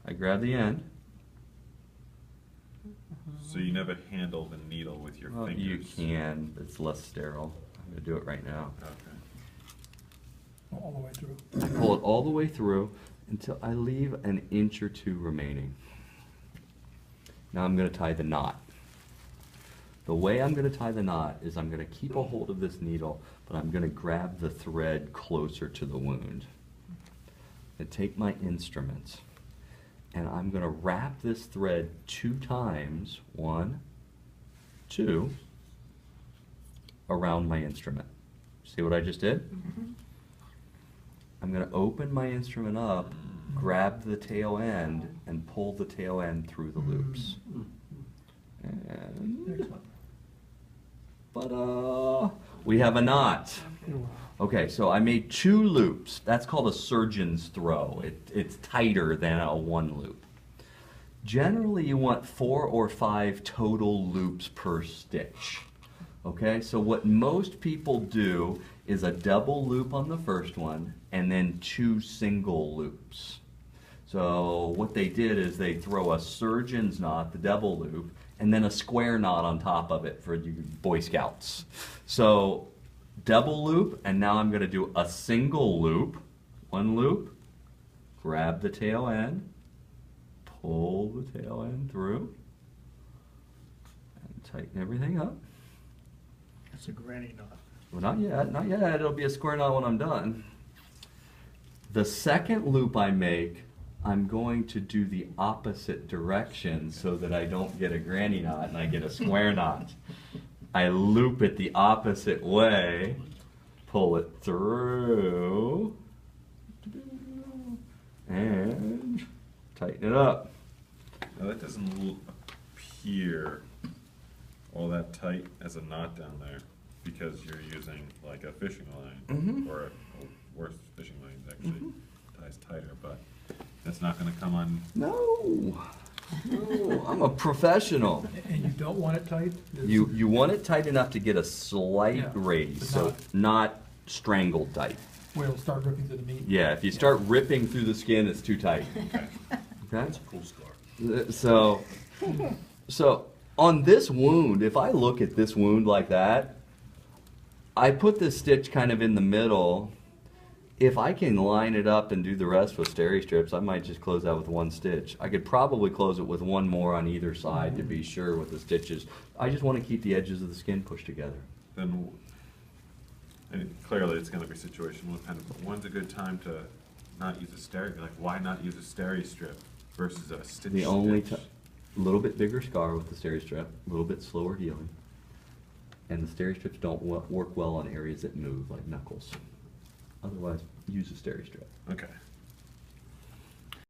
I grab the end. So you never handle the needle with your Well, fingers? you can, but it's less sterile. I'm going to do it right now. Okay. All the way through. I pull it all the way through until I leave an inch or two remaining. Now I'm going to tie the knot. The way I'm going to tie the knot is I'm going to keep a hold of this needle, but I'm going to grab the thread closer to the wound. And take my instrument, and I'm going to wrap this thread 2 times, 1, 2, around my instrument. See what I just did? Mm-hmm. I'm going to open my instrument up, grab the tail end, and pull the tail end through the loops. And Excellent. we have a knot. Okay, so I made 2 loops. That's called a surgeon's throw. It's tighter than a 1 loop. Generally, you want 4 or 5 total loops per stitch. Okay, so what most people do is a double loop on the first one and then 2 single loops. So what they did is they throw a surgeon's knot, the double loop, and then a square knot on top of it for you Boy Scouts. So double loop, and now I'm going to do a single loop, 1 loop, grab the tail end, pull the tail end through, and tighten everything up. It's a granny knot. Well, not yet, not yet. It'll be a square knot when I'm done. The second loop I make, I'm going to do the opposite direction so that I don't get a granny knot and I get a square knot. I loop it the opposite way, pull it through, and tighten it up. Now that doesn't appear all that tight as a knot down there because you're using like a fishing line, or a worse fishing line actually ties tighter, but that's not going to come on. No, no, I'm a professional. And you don't want it tight? You want it tight enough to get a slight Yeah, raise, but so not strangled tight. Where it'll start ripping through the meat? Yeah, if you start ripping through the skin, it's too tight. Okay. Okay? That's a cool scar. So on this wound, if I look at this wound like that, I put this stitch kind of in the middle. If I can line it up and do the rest with steri strips, I might just close that with 1 stitch. I could probably close it with 1 more on either side to be sure with the stitches. I just want to keep the edges of the skin pushed together. Then, and clearly it's going to be situational dependent, but when's a good time to not use a steri? Like, why not use a steri strip versus a stitch? The only stitch? a little bit bigger scar with the steri strip, a little bit slower healing. And the steri strips don't work well on areas that move, like knuckles. Otherwise, use a steri strip. Okay.